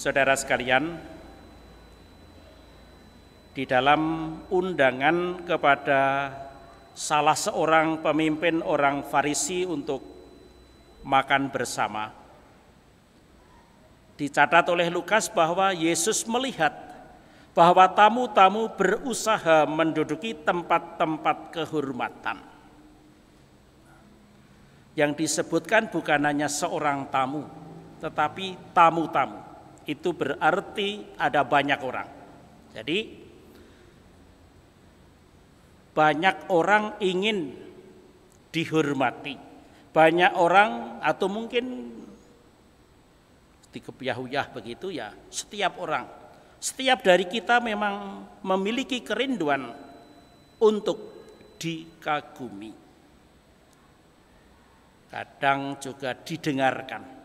Saudara sekalian, di dalam undangan kepada salah seorang pemimpin orang Farisi untuk makan bersama, dicatat oleh Lukas bahwa Yesus melihat bahwa tamu-tamu berusaha menduduki tempat-tempat kehormatan. Yang disebutkan bukan hanya seorang tamu, tetapi tamu-tamu. Itu berarti ada banyak orang. Jadi banyak orang ingin dihormati. Banyak orang atau mungkin dikebyahuyah begitu ya, setiap orang, setiap dari kita memang memiliki kerinduan untuk dikagumi. Kadang juga didengarkan.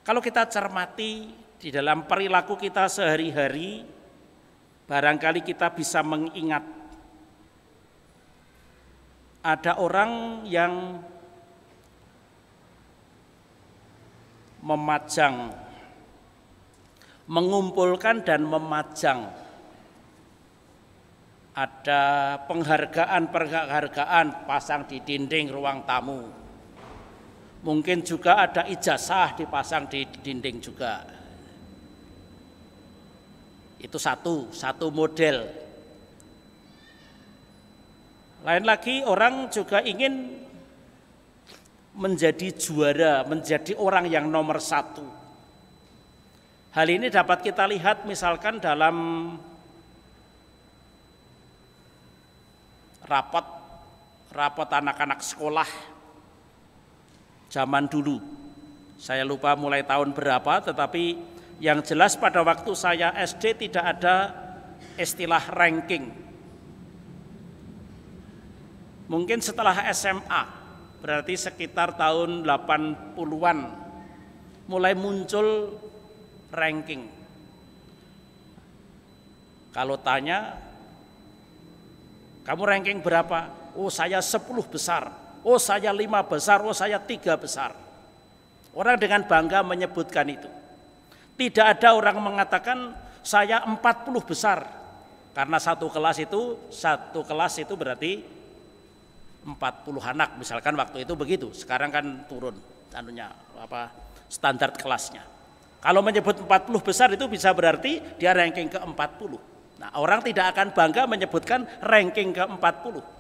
Kalau kita cermati di dalam perilaku kita sehari-hari, barangkali kita bisa mengingat ada orang yang memajang, mengumpulkan dan memajang. Ada penghargaan pasang di dinding ruang tamu. Mungkin juga ada ijazah dipasang di dinding juga. Itu satu model. Lain lagi orang juga ingin menjadi juara, menjadi orang yang nomor satu. Hal ini dapat kita lihat misalkan dalam rapot anak-anak sekolah zaman dulu. Saya lupa mulai tahun berapa, tetapi yang jelas pada waktu saya SD tidak ada istilah ranking. Mungkin setelah SMA, berarti sekitar tahun 80-an mulai muncul ranking. Kalau tanya, kamu ranking berapa? Oh, saya 10 besar. Oh, saya 5 besar. Oh, saya 3 besar. Orang dengan bangga menyebutkan itu. Tidak ada orang mengatakan saya 40 besar. Karena satu kelas itu berarti 40 anak, misalkan waktu itu begitu. Sekarang kan turun standar kelasnya. Kalau menyebut 40 besar itu bisa berarti dia ranking ke-40. Nah, orang tidak akan bangga menyebutkan ranking ke-40.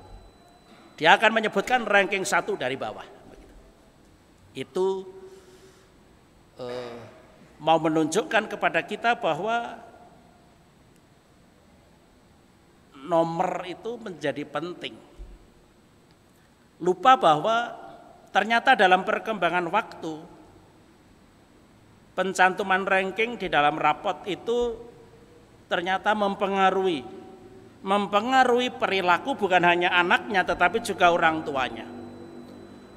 Dia akan menyebutkan ranking 1 dari bawah. Itu mau menunjukkan kepada kita bahwa nomor itu menjadi penting. Lupa bahwa ternyata dalam perkembangan waktu, pencantuman ranking di dalam rapot itu ternyata mempengaruhi perilaku bukan hanya anaknya tetapi juga orang tuanya.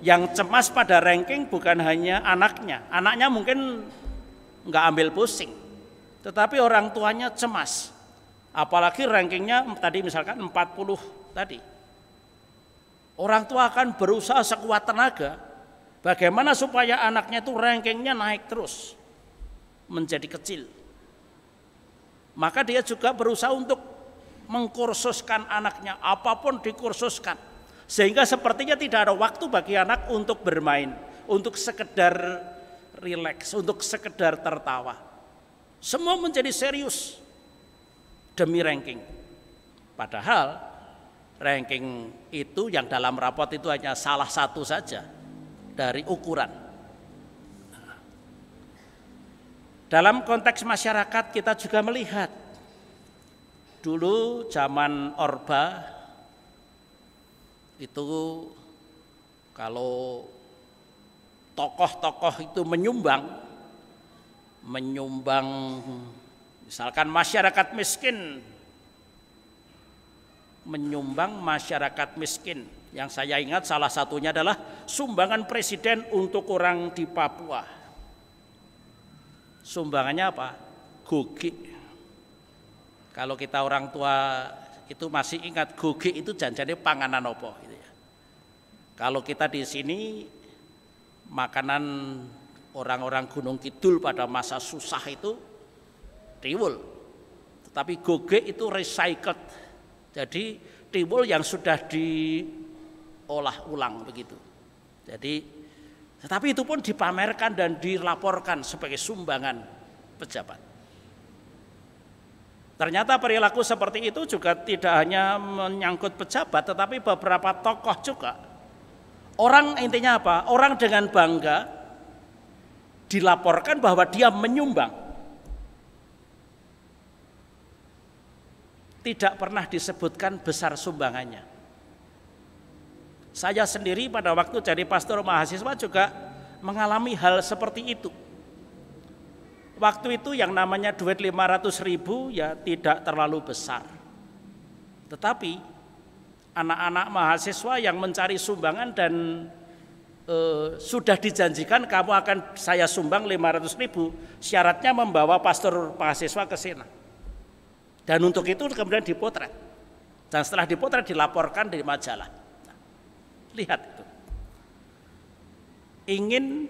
Yang cemas pada ranking bukan hanya anaknya mungkin nggak ambil pusing, tetapi orang tuanya cemas. Apalagi rankingnya tadi misalkan 40 tadi. Orang tua akan berusaha sekuat tenaga bagaimana supaya anaknya itu rankingnya naik terus menjadi kecil. Maka dia juga berusaha untuk mengkursuskan anaknya, apapun dikursuskan. Sehingga sepertinya tidak ada waktu bagi anak untuk bermain, untuk sekedar rileks, untuk sekedar tertawa. Semua menjadi serius demi ranking. Padahal ranking itu yang dalam rapot itu hanya salah satu saja dari ukuran. Dalam konteks masyarakat kita juga melihat dulu zaman Orba itu kalau tokoh-tokoh itu menyumbang misalkan masyarakat miskin, menyumbang masyarakat miskin. Yang saya ingat salah satunya adalah sumbangan presiden untuk orang di Papua. Sumbangannya apa? Goge. Kalau kita orang tua itu masih ingat goge itu janjane panganan opo gitu ya. Kalau kita di sini makanan orang-orang Gunung Kidul pada masa susah itu tiwul. Tetapi goge itu recycled. Jadi tiwul yang sudah diolah ulang begitu. Jadi tetapi itu pun dipamerkan dan dilaporkan sebagai sumbangan pejabat. Ternyata perilaku seperti itu juga tidak hanya menyangkut pejabat, tetapi beberapa tokoh juga. Orang intinya apa? Orang dengan bangga dilaporkan bahwa dia menyumbang. Tidak pernah disebutkan besar sumbangannya. Saya sendiri pada waktu jadi pastor mahasiswa juga mengalami hal seperti itu. Waktu itu yang namanya duit 500.000 ya tidak terlalu besar. Tetapi anak-anak mahasiswa yang mencari sumbangan dan sudah dijanjikan kamu akan saya sumbang 500.000, syaratnya membawa pastor mahasiswa ke sana. Dan untuk itu kemudian dipotret. Dan setelah dipotret dilaporkan di majalah. Nah, lihat itu. Ingin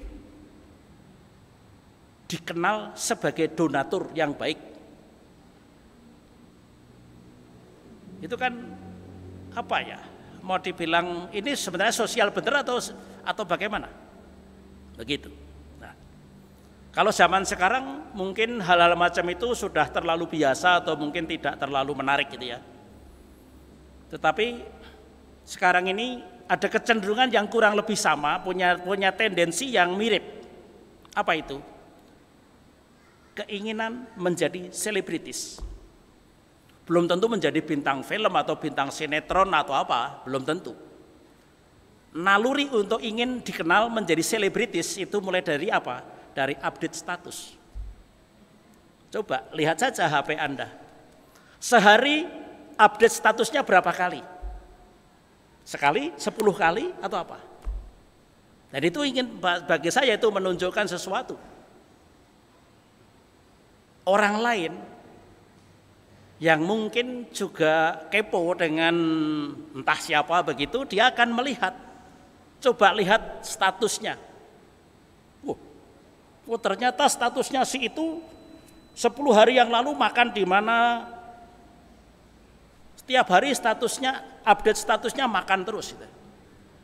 dikenal sebagai donatur yang baik. Itu kan apa ya? Mau dibilang ini sebenarnya sosial benar atau bagaimana? Begitu. Nah, kalau zaman sekarang mungkin hal-hal macam itu sudah terlalu biasa atau mungkin tidak terlalu menarik gitu ya. Tetapi sekarang ini ada kecenderungan yang kurang lebih sama, punya tendensi yang mirip. Apa itu? Keinginan menjadi selebritis. Belum tentu menjadi bintang film atau bintang sinetron atau apa, belum tentu. Naluri untuk ingin dikenal menjadi selebritis itu mulai dari apa? Dari update status. Coba lihat saja HP Anda. Sehari update statusnya berapa kali? Sekali, 10 kali atau apa? Dan itu bagi saya itu menunjukkan sesuatu. Orang lain yang mungkin juga kepo dengan entah siapa begitu, dia akan melihat, coba lihat statusnya. Oh ternyata statusnya si itu 10 hari yang lalu makan di mana, setiap hari statusnya, update statusnya makan terus.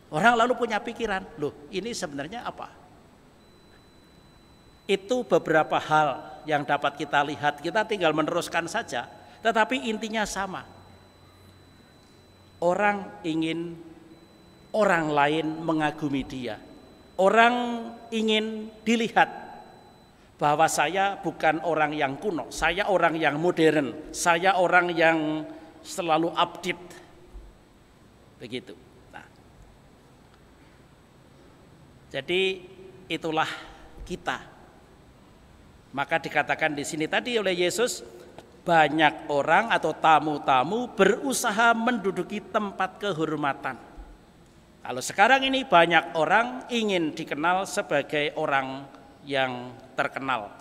Orang lalu punya pikiran, loh ini sebenarnya apa? Itu beberapa hal yang dapat kita lihat, kita tinggal meneruskan saja, tetapi intinya sama. Orang ingin orang lain mengagumi dia. Orang ingin dilihat bahwa saya bukan orang yang kuno, saya orang yang modern, saya orang yang selalu update. Begitu. Nah, jadi itulah kita. Maka dikatakan di sini tadi oleh Yesus, banyak orang atau tamu-tamu berusaha menduduki tempat kehormatan. Kalau sekarang ini banyak orang ingin dikenal sebagai orang yang terkenal,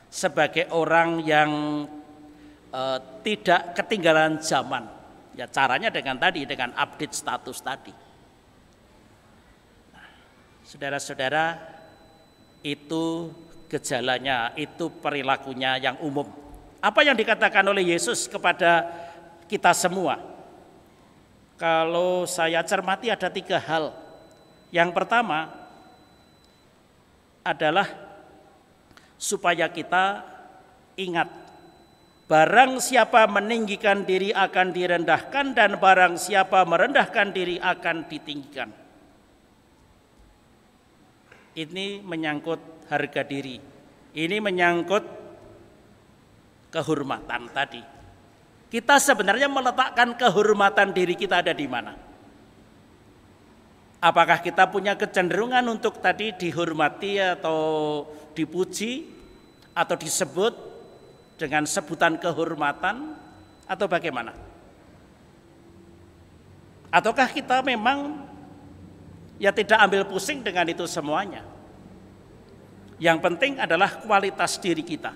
sebagai orang yang tidak ketinggalan zaman. Ya caranya dengan update status tadi. Nah, saudara-saudara, itu gejalanya, itu perilakunya yang umum. Apa yang dikatakan oleh Yesus kepada kita semua? Kalau saya cermati ada 3 hal. Yang pertama adalah supaya kita ingat, barang siapa meninggikan diri akan direndahkan, dan barang siapa merendahkan diri akan ditinggikan. Ini menyangkut harga diri. Ini menyangkut kehormatan tadi. Kita sebenarnya meletakkan kehormatan diri kita ada di mana? Apakah kita punya kecenderungan untuk tadi dihormati atau dipuji atau disebut dengan sebutan kehormatan atau bagaimana? Ataukah kita memang ya tidak ambil pusing dengan itu semuanya? Yang penting adalah kualitas diri kita.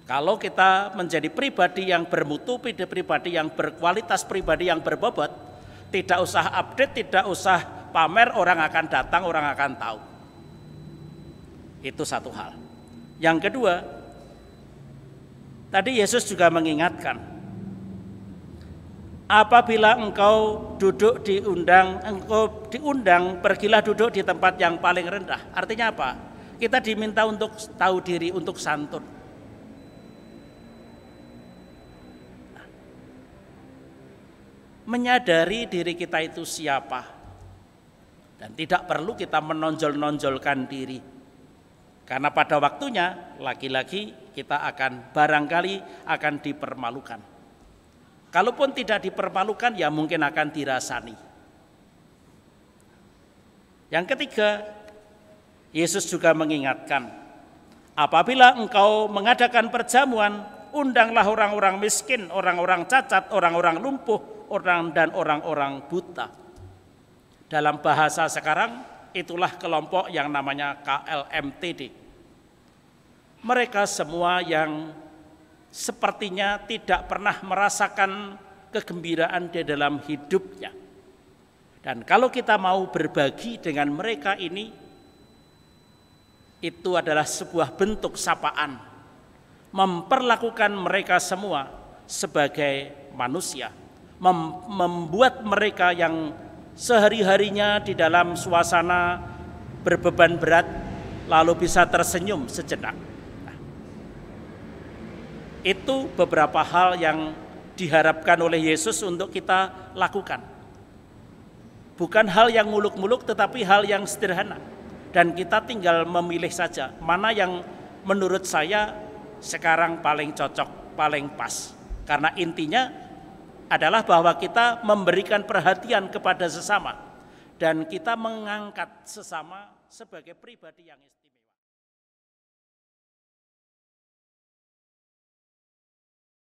Kalau kita menjadi pribadi yang bermutu, pribadi yang berkualitas, pribadi yang berbobot, tidak usah update, tidak usah pamer, orang akan datang, orang akan tahu. Itu satu hal. Yang kedua, tadi Yesus juga mengingatkan, apabila engkau diundang, pergilah duduk di tempat yang paling rendah. Artinya apa? Kita diminta untuk tahu diri, untuk santun. Menyadari diri kita itu siapa, dan tidak perlu kita menonjol-nonjolkan diri, karena pada waktunya lagi-lagi kita akan barangkali akan dipermalukan. Kalaupun tidak dipermalukan, ya mungkin akan dirasani. Yang ketiga, Yesus juga mengingatkan, apabila engkau mengadakan perjamuan, undanglah orang-orang miskin, orang-orang cacat, orang-orang lumpuh, dan orang-orang buta. Dalam bahasa sekarang, itulah kelompok yang namanya KLMTD. Mereka semua yang sepertinya tidak pernah merasakan kegembiraan di dalam hidupnya. Dan kalau kita mau berbagi dengan mereka ini, itu adalah sebuah bentuk sapaan, memperlakukan mereka semua sebagai manusia, membuat mereka yang sehari-harinya di dalam suasana berbeban berat lalu bisa tersenyum sejenak. Nah, itu beberapa hal yang diharapkan oleh Yesus untuk kita lakukan. Bukan hal yang muluk-muluk, tetapi hal yang sederhana. Dan kita tinggal memilih saja mana yang menurut saya sekarang paling cocok, paling pas. Karena intinya adalah bahwa kita memberikan perhatian kepada sesama dan kita mengangkat sesama sebagai pribadi yang istimewa.